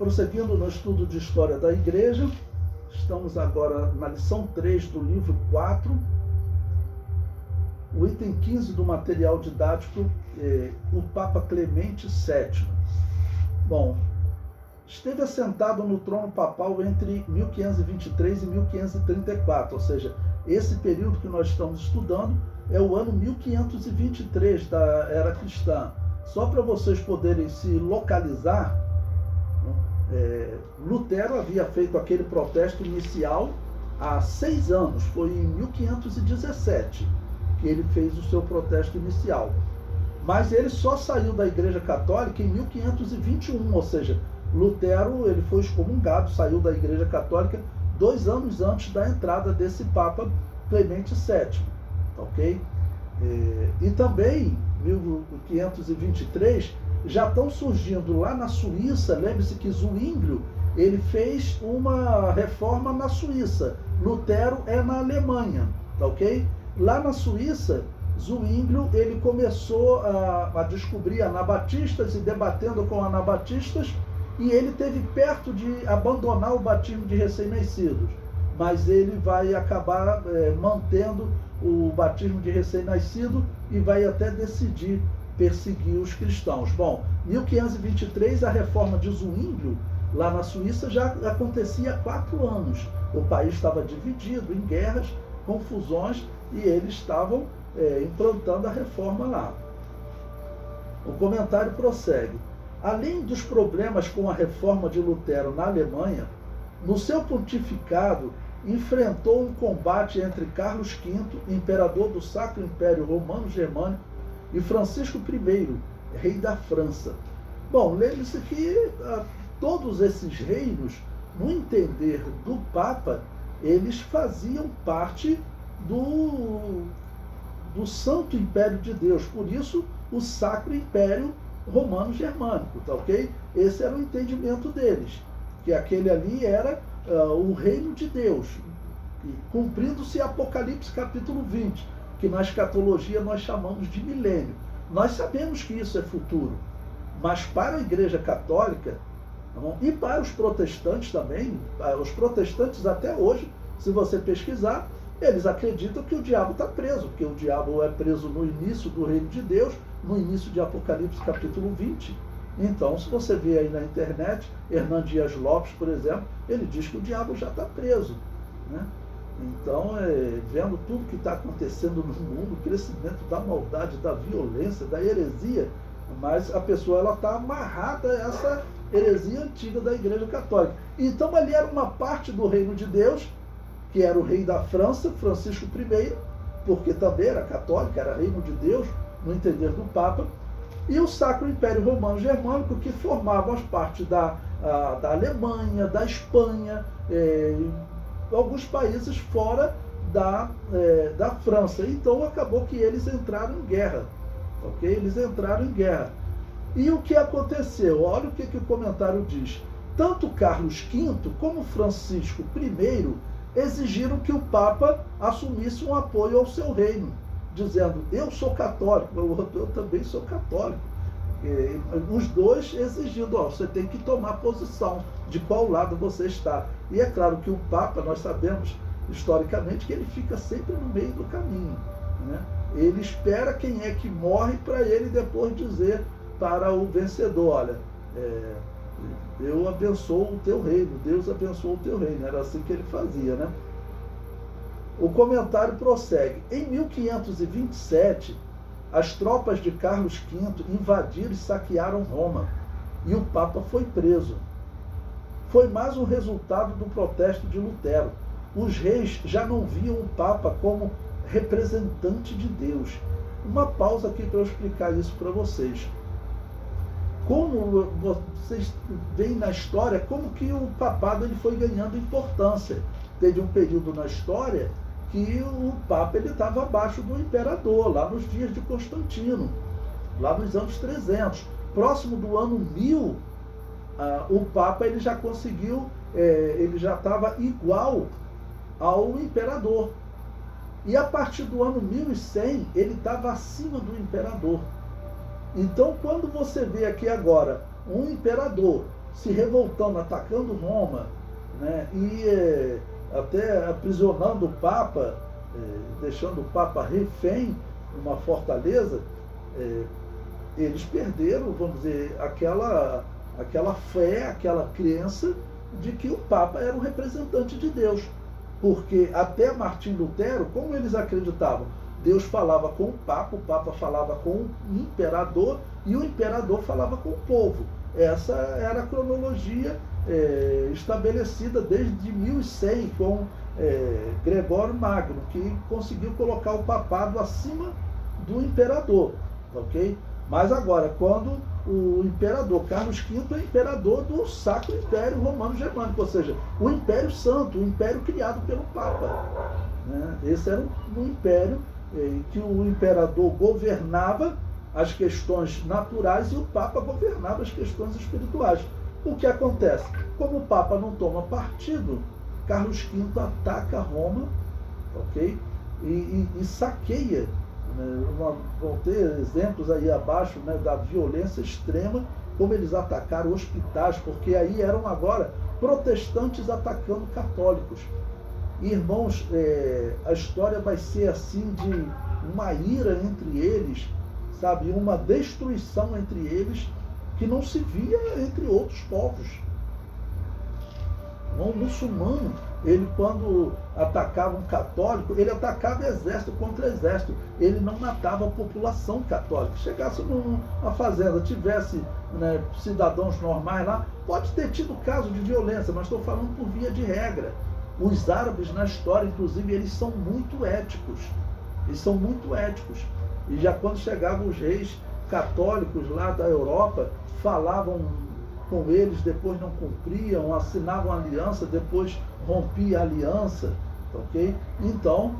Prosseguindo no estudo de História da Igreja, estamos agora na lição 3 do livro 4, o item 15 do material didático, o Papa Clemente VII. Bom, esteve assentado no trono papal entre 1523 e 1534, ou seja, esse período que nós estamos estudando é o ano 1523 da era cristã. Só para vocês poderem se localizar, Lutero havia feito aquele protesto inicial há 6 anos, foi em 1517 que ele fez o seu protesto inicial. Mas ele só saiu da Igreja Católica em 1521, ou seja, Lutero ele foi excomungado, saiu da Igreja Católica 2 anos antes da entrada desse Papa Clemente VII, ok? E também, 1523, já estão surgindo lá na Suíça, lembre-se que Zwinglio, ele fez uma reforma na Suíça, Lutero é na Alemanha, ok? Lá na Suíça, Zwinglio, ele começou a descobrir anabatistas e debatendo com anabatistas, e ele teve perto de abandonar o batismo de recém-nascidos, mas ele vai acabar mantendo o batismo de recém-nascido e vai até decidir perseguir os cristãos. Bom, 1523, a reforma de Zwinglio, lá na Suíça, já acontecia há 4 anos. O país estava dividido em guerras, confusões, e eles estavam implantando a reforma lá. O comentário prossegue. Além dos problemas com a reforma de Lutero na Alemanha, no seu pontificado enfrentou um combate entre Carlos V, imperador do Sacro Império Romano Germânico, e Francisco I, rei da França. Bom, lembre-se que todos esses reinos, no entender do Papa, eles faziam parte do Santo Império de Deus, por isso o Sacro Império Romano Germânico, tá ok? Esse era o entendimento deles, que aquele ali era o reino de Deus, cumprindo-se Apocalipse capítulo 20, que na escatologia nós chamamos de milênio. Nós sabemos que isso é futuro, mas para a Igreja Católica, tá bom? E para os protestantes também, os protestantes até hoje, se você pesquisar, eles acreditam que o diabo está preso, porque o diabo é preso no início do reino de Deus, no início de Apocalipse capítulo 20. Então, se você vê aí na internet, Hernan Dias Lopes, por exemplo, ele diz que o diabo já está preso, né? Então, vendo tudo que está acontecendo no mundo, o crescimento da maldade, da violência, da heresia, mas a pessoa está amarrada a essa heresia antiga da Igreja Católica. Então, ali era uma parte do reino de Deus, que era o rei da França, Francisco I, porque também era católico, era reino de Deus, no entender do Papa, e o Sacro Império Romano Germânico, que formavam as partes da Alemanha, da Espanha, alguns países fora da França. Então acabou que eles entraram em guerra, ok? Eles entraram em guerra. E o que aconteceu? Olha o que o comentário diz. Tanto Carlos V como Francisco I exigiram que o Papa assumisse um apoio ao seu reino, dizendo, eu sou católico, eu também sou católico. Os dois exigindo, você tem que tomar posição, de qual lado você está. E é claro que o Papa, nós sabemos historicamente que ele fica sempre no meio do caminho, né? Ele espera quem é que morre para ele depois dizer para o vencedor, olha, eu abençoo o teu reino, Deus abençoou o teu reino. Era assim que ele fazia, né? O comentário prossegue. Em 1527, as tropas de Carlos V invadiram e saquearam Roma, e o Papa foi preso. Foi mais um resultado do protesto de Lutero. Os reis já não viam o Papa como representante de Deus. Uma pausa aqui para eu explicar isso para vocês. Como vocês veem na história, como que o papado ele foi ganhando importância. Teve um período na história que o Papa estava abaixo do imperador, lá nos dias de Constantino, lá nos anos 300. Próximo do ano 1000, o Papa ele já conseguiu, ele já estava igual ao imperador. E a partir do ano 1100, ele estava acima do imperador. Então, quando você vê aqui agora um imperador se revoltando, atacando Roma, né, e até aprisionando o Papa, deixando o Papa refém numa fortaleza, eles perderam, vamos dizer, aquela fé, aquela crença de que o Papa era um representante de Deus. Porque até Martim Lutero, como eles acreditavam, Deus falava com o Papa falava com o imperador e o imperador falava com o povo. Essa era a cronologia estabelecida desde 1100 com Gregório Magno, que conseguiu colocar o papado acima do imperador, ok? Mas agora, quando o imperador Carlos V é imperador do Sacro Império Romano Germânico, ou seja, o Império Santo, o império criado pelo Papa, né? Esse era um império em que o imperador governava as questões naturais e o Papa governava as questões espirituais. O que acontece? Como o Papa não toma partido, Carlos V ataca Roma, ok? E saqueia. Vão ter exemplos aí abaixo, né, da violência extrema, como eles atacaram hospitais, porque aí eram agora protestantes atacando católicos. Irmãos, a história vai ser assim de uma ira entre eles, sabe, uma destruição entre eles que não se via entre outros povos. O muçulmano, ele quando atacava um católico, ele atacava exército contra exército. Ele não matava a população católica. Chegasse numa fazenda, tivesse, né, cidadãos normais lá, pode ter tido caso de violência, mas estou falando por via de regra. Os árabes na história, inclusive, eles são muito éticos. Eles são muito éticos. E já quando chegavam os reis católicos lá da Europa, falavam com eles, depois não cumpriam, assinavam aliança, depois rompia a aliança, ok? Então,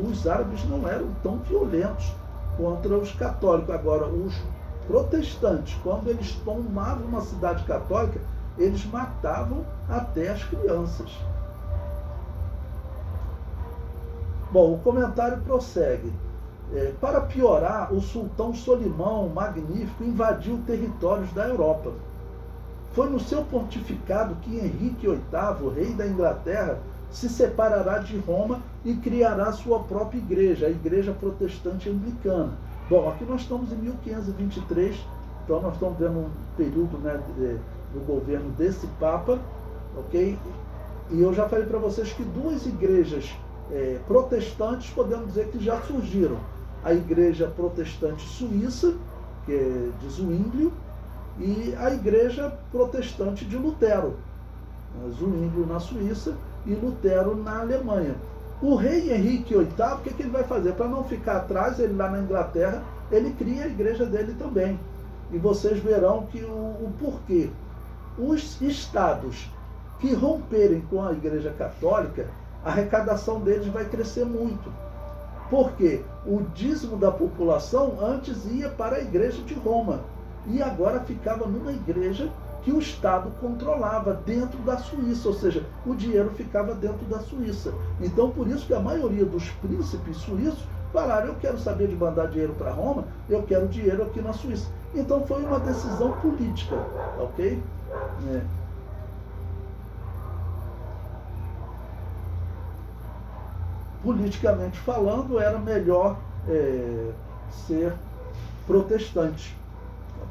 os árabes não eram tão violentos contra os católicos. Agora, os protestantes, quando eles tomavam uma cidade católica, eles matavam até as crianças. Bom, o comentário prossegue. Para piorar, o sultão Solimão Magnífico invadiu territórios da Europa. Foi no seu pontificado que Henrique VIII, rei da Inglaterra, se separará de Roma e criará sua própria igreja, a Igreja Protestante Anglicana. Bom, aqui nós estamos em 1523, então nós estamos vendo um período, né, do governo desse Papa, ok? E eu já falei para vocês que duas igrejas protestantes, podemos dizer que já surgiram. A Igreja Protestante Suíça, que é de Zwinglio, e a Igreja Protestante de Lutero, Zwinglio na Suíça e Lutero na Alemanha. O rei Henrique VIII, o que ele vai fazer? Para não ficar atrás, ele lá na Inglaterra, ele cria a igreja dele também. E vocês verão que o porquê. Os estados que romperem com a Igreja Católica, a arrecadação deles vai crescer muito. Porque o dízimo da população antes ia para a Igreja de Roma. E agora ficava numa igreja que o Estado controlava dentro da Suíça, ou seja, o dinheiro ficava dentro da Suíça. Então, por isso que a maioria dos príncipes suíços falaram: eu quero saber de mandar dinheiro para Roma, eu quero dinheiro aqui na Suíça. Então, foi uma decisão política, ok? Politicamente falando, era melhor ser protestante.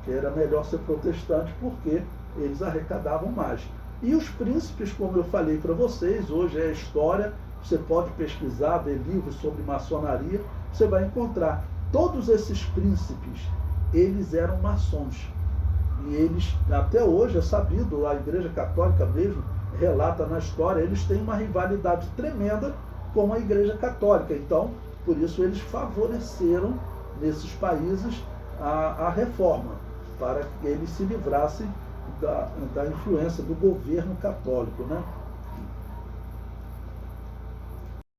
Era melhor ser protestante porque eles arrecadavam mais. E os príncipes, como eu falei para vocês, hoje é história, você pode pesquisar, ver livros sobre maçonaria, você vai encontrar. Todos esses príncipes, eles eram maçons. E eles, até hoje é sabido, a Igreja Católica mesmo relata na história, eles têm uma rivalidade tremenda com a Igreja Católica. Então, por isso eles favoreceram nesses países a reforma, para que eles se livrassem da influência do governo católico, né?